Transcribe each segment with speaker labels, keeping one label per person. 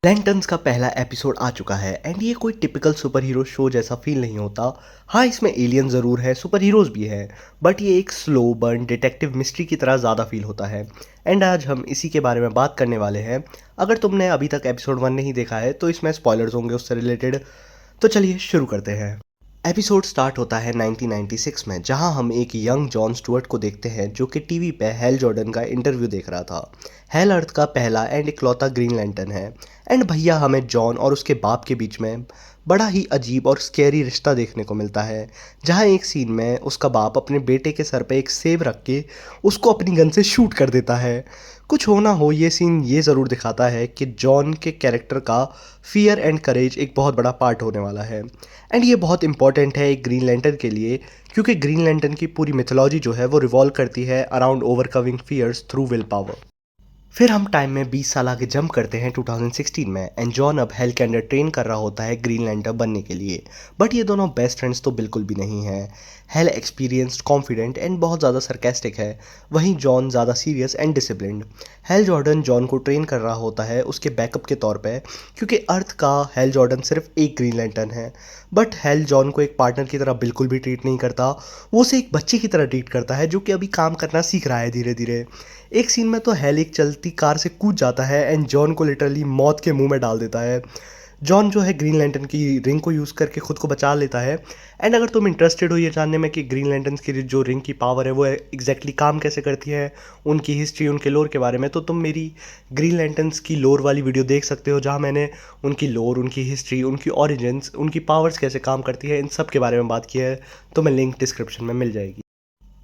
Speaker 1: Lanterns का पहला episode आ चुका है एंड ये कोई टिपिकल सुपर हीरो शो जैसा फील नहीं होता। हाँ, इसमें एलियन ज़रूर है, सुपर हीरोज़ भी हैं, बट ये एक स्लो बर्न डिटेक्टिव मिस्ट्री की तरह ज़्यादा फील होता है। एंड आज हम इसी के बारे में बात करने वाले हैं। अगर तुमने अभी तक एपिसोड 1 नहीं देखा है तो इसमें स्पॉयलर्स होंगे उससे रिलेटेड। तो चलिए शुरू करते हैं। एपिसोड स्टार्ट होता है 1996 में, जहां हम एक यंग जॉन स्टुअर्ट को देखते हैं जो कि टीवी पे हेल जॉर्डन का इंटरव्यू देख रहा था। हेल अर्थ का पहला एंड इकलौता ग्रीन लैंटर्न है। एंड भैया हमें जॉन और उसके बाप के बीच में बड़ा ही अजीब और स्कैरी रिश्ता देखने को मिलता है, जहां एक सीन में उसका बाप अपने बेटे के सर पे एक सेब रख के उसको अपनी गन से शूट कर देता है। कुछ हो ना हो, ये सीन ये ज़रूर दिखाता है कि जॉन के कैरेक्टर का फियर एंड करेज एक बहुत बड़ा पार्ट होने वाला है। एंड ये बहुत इंपॉर्टेंट है एक ग्रीन लैंटर्न के लिए, क्योंकि ग्रीन लैंटर्न की पूरी मिथोलॉजी जो है वो रिवॉल्व करती है around overcoming fears through will power. फिर हम टाइम में 20 साल आगे जंप करते हैं 2016 में, एंड जॉन अब हेल के अंडर ट्रेन कर रहा होता है ग्रीन लैंटर्न बनने के लिए। बट ये दोनों बेस्ट फ्रेंड्स तो बिल्कुल भी नहीं हैं। हेल एक्सपीरियंस्ड, कॉन्फिडेंट एंड बहुत ज़्यादा सरकास्टिक है, वहीं जॉन ज़्यादा serious and disciplined. Hello Jordan John को ट्रेन कर रहा होता है उसके बैकअप के तौर पे, क्योंकि अर्थ का हेल जॉर्डन सिर्फ एक ग्रीन लैंटर्न है। बट हेल जॉन को एक पार्टनर की तरह बिल्कुल भी ट्रीट नहीं करता, वो उसे एक बच्चे की तरह ट्रीट करता है जो कि अभी काम करना सीख रहा है धीरे धीरे। एक सीन में तो हेल एक चलती कार से कूद जाता है एंड जॉन को लिटरली मौत के मुंह में डाल देता है। जॉन जो है ग्रीन लैंटर्न की रिंग को यूज़ करके खुद को बचा लेता है। एंड अगर तुम इंटरेस्टेड हो ये जानने में कि ग्रीन लैंटर्न्स की जो रिंग की पावर है वो एग्जैक्टली काम कैसे करती है, उनकी हिस्ट्री, उनके लोर के बारे में, तो तुम मेरी ग्रीन लैंटर्न्स की लोर वाली वीडियो देख सकते हो, जहाँ मैंने उनकी लोर, उनकी हिस्ट्री, उनकी ऑरिजिन्स, उनकी पावर्स कैसे काम करती है, इन सब के बारे में बात की है। तो मैं लिंक डिस्क्रिप्शन में मिल जाएगी।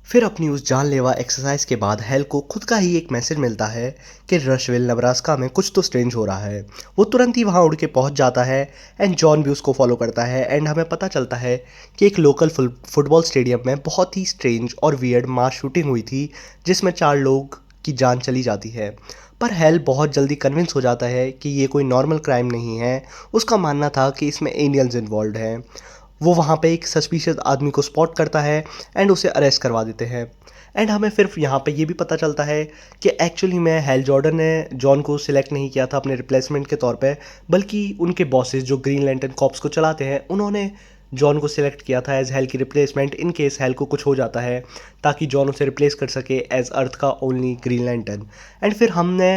Speaker 1: फिर अपनी उस जानलेवा एक्सरसाइज के बाद हेल को खुद का ही एक मैसेज मिलता है कि रशविल नब्रास्का में कुछ तो स्ट्रेंज हो रहा है। वो तुरंत ही वहाँ उड़ के पहुँच जाता है एंड जॉन भी उसको फॉलो करता है। एंड हमें पता चलता है कि एक लोकल फुटबॉल स्टेडियम में बहुत ही स्ट्रेंज और वियर्ड मास शूटिंग हुई थी, जिसमें 4 लोग की जान चली जाती है। पर हेल बहुत जल्दी कन्विंस हो जाता है कि ये कोई नॉर्मल क्राइम नहीं है। उसका मानना था कि इसमें एलियंस इन्वॉल्व हैं। वो वहाँ पे एक सस्पिशियस आदमी को स्पॉट करता है एंड उसे अरेस्ट करवा देते हैं। एंड हमें फिर यहाँ पे ये भी पता चलता है कि एक्चुअली में हेल जॉर्डन ने जॉन को सिलेक्ट नहीं किया था अपने रिप्लेसमेंट के तौर पे, बल्कि उनके बॉसेस जो ग्रीन लैंटर्न कॉर्प्स को चलाते हैं उन्होंने जॉन को सिलेक्ट किया था एज हेल की रिप्लेसमेंट, इन केस हेल को कुछ हो जाता है, ताकि जॉन उसे रिप्लेस कर सके एज अर्थ का ओनली ग्रीन लैंटर्न। एंड फिर हमने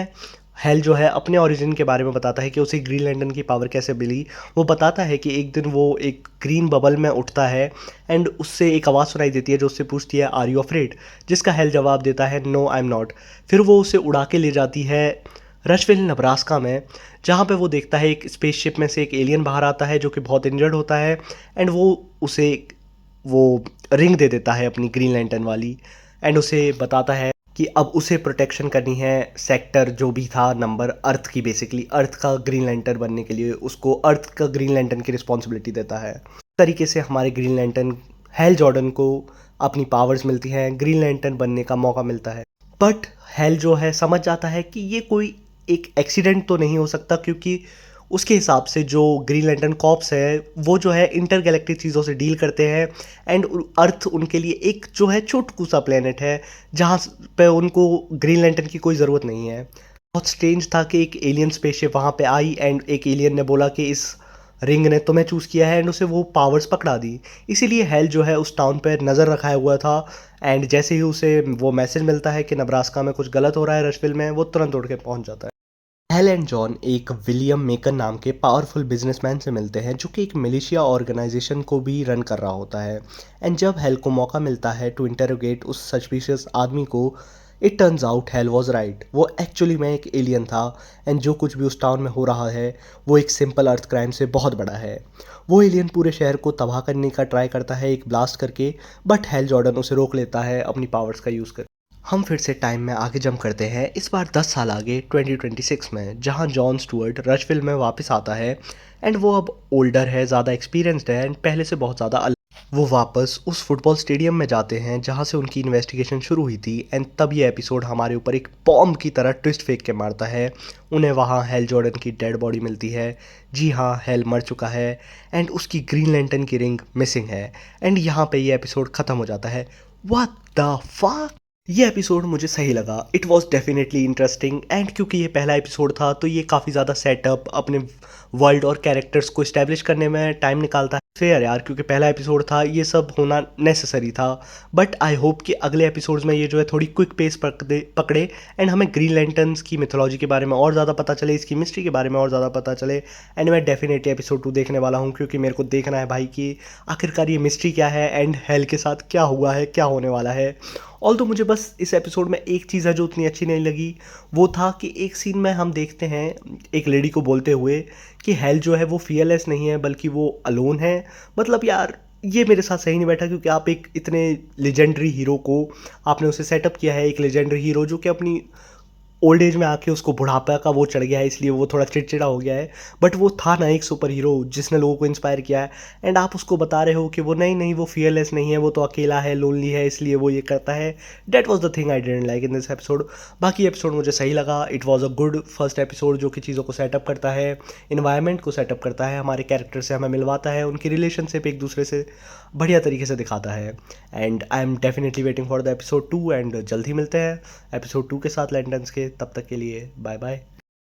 Speaker 1: हेल जो है अपने ओरिजिन के बारे में बताता है कि उसे ग्रीन लैंटर्न की पावर कैसे मिली। वो बताता है कि एक दिन वो एक ग्रीन बबल में उठता है एंड उससे एक आवाज़ सुनाई देती है जो उससे पूछती है आर यू अफ्रेड, जिसका हेल जवाब देता है नो आई एम नॉट। फिर वो उसे उड़ा के ले जाती है रशविल नब्रास्का में, जहाँ पे वो देखता है एक स्पेसशिप में से एक एलियन बाहर आता है जो कि बहुत इंजर्ड होता है एंड वो उसे वो रिंग दे देता है अपनी ग्रीन लैंटर्न वाली, एंड उसे बताता है कि अब उसे प्रोटेक्शन करनी है सेक्टर जो भी था नंबर अर्थ की, बेसिकली अर्थ का ग्रीन लैंटर्न बनने के लिए उसको अर्थ का ग्रीन लैंटर्न की रिस्पॉन्सिबिलिटी देता है। इस तरीके से हमारे ग्रीन लैंटर्न हेल जॉर्डन को अपनी पावर्स मिलती हैं, ग्रीन लैंटर्न बनने का मौका मिलता है। बट हेल जो है समझ जाता है कि ये कोई एक एक्सीडेंट तो नहीं हो सकता, क्योंकि उसके हिसाब से जो ग्रीन लैंटर्न कॉर्प्स है वो जो है इंटरगैलेक्टिक चीज़ों से डील करते हैं एंड अर्थ उनके लिए एक जो है छोटू सा प्लेनेट है जहाँ पे उनको ग्रीन लैंटर्न की कोई ज़रूरत नहीं है। बहुत स्ट्रेंज था कि एक एलियन स्पेसशिप वहाँ पे आई एंड एक एलियन ने बोला कि इस रिंग ने तुम्हें चूज़ किया है एंड उसे वो पावर्स पकड़ा दी। इसीलिए हेल जो है उस टाउन पर नज़र रखाया हुआ था एंड जैसे ही उसे वो मैसेज मिलता है कि नब्रास्का में कुछ गलत हो रहा है रशविल में, वो तुरंत उड़ के पहुँच जाता है। हेल एंड जॉन एक विलियम मेकन नाम के पावरफुल बिजनेसमैन से मिलते हैं जो कि एक मिलिशिया ऑर्गेनाइजेशन को भी रन कर रहा होता है। एंड जब हेल को मौका मिलता है टू इंटरोगेट उस सस्पिशियस आदमी को, it turns out hello was right, वो एक्चुअली में एक एलियन था एंड जो कुछ भी उस टाउन में हो रहा है वो एक सिंपल अर्थ क्राइम से बहुत बड़ा है। वो एलियन पूरे शहर को तबाह करने का ट्राई करता है एक ब्लास्ट करके, बट हेल जॉर्डन उसे रोक लेता है अपनी पावर्स का यूज़ कर। हम फिर से टाइम में आगे जंप करते हैं, इस बार 10 साल आगे 2026 में, जहां जॉन स्टुअर्ट रशविल में वापस आता है एंड वो अब ओल्डर है, ज़्यादा एक्सपीरियंस्ड है एंड पहले से बहुत ज़्यादा अलग। वो वापस उस फुटबॉल स्टेडियम में जाते हैं जहां से उनकी इन्वेस्टिगेशन शुरू हुई थी एंड तब ये एपिसोड हमारे ऊपर एक बॉम्ब की तरह ट्विस्ट फेंक के मारता है। उन्हें वहाँ हेल जॉर्डन की डेड बॉडी मिलती है। जी हाँ, हेल मर चुका है एंड उसकी ग्रीन लैंटर्न की रिंग मिसिंग है। एंड यहाँ पे ये एपिसोड ख़त्म हो जाता है। What the fuck. ये एपिसोड मुझे सही लगा। It was definitely interesting and क्योंकि ये पहला एपिसोड था तो ये काफ़ी ज़्यादा सेटअप अपने वर्ल्ड और कैरेक्टर्स को एस्टैब्लिश करने में टाइम निकालता है। फेयर यार, क्योंकि पहला एपिसोड था, ये सब होना नेसेसरी था। बट आई होप कि अगले एपिसोड्स में ये जो है थोड़ी क्विक पेस पकड़े एंड हमें ग्रीन लैंटर्न्स की मिथोलॉजी के बारे में और ज़्यादा पता चले, इसकी मिस्ट्री के बारे में और ज़्यादा पता चले। एंड मैं डेफ़िनेटली एपिसोड 2 देखने वाला हूँ, क्योंकि मेरे को देखना है भाई कि आखिरकार ये मिस्ट्री क्या है एंड हेल के साथ क्या हुआ है, क्या होने वाला है। ऑल्दो मुझे बस इस एपिसोड में एक चीज़ है जो उतनी अच्छी नहीं लगी, वो था कि एक सीन में हम देखते हैं एक लेडी को बोलते हुए कि हेल जो है वो फियरलेस नहीं है बल्कि वो अलोन है। मतलब यार, ये मेरे साथ सही नहीं बैठा, क्योंकि आप एक इतने लेजेंडरी हीरो को आपने उसे सेटअप किया है, एक लेजेंडरी हीरो जो कि अपनी ओल्ड एज में आके उसको बुढ़ापा का वो चढ़ गया है, इसलिए वो थोड़ा चिड़चिड़ा हो गया है। बट वो था ना एक सुपर हीरो जिसने लोगों को इंस्पायर किया है, एंड आप उसको बता रहे हो कि वो नहीं नहीं वो फियरलेस नहीं है, वो तो अकेला है, लोनली है, इसलिए वो ये करता है। That was the thing I didn't like in this episode. बाकी एपिसोड मुझे सही लगा। It was a good first episode जो कि चीज़ों को सेटअप करता है, इन्वायरमेंट को सेटअप करता है, हमारे कैरेक्टर से हमें मिलवाता है, उनकी रिलेशनशिप एक दूसरे से बढ़िया तरीके से दिखाता है। And I am definitely waiting for the episode 2 and जल्द ही मिलते हैं एपिसोड 2 के साथ लैंटन्स के। तब तक के लिए बाय बाय।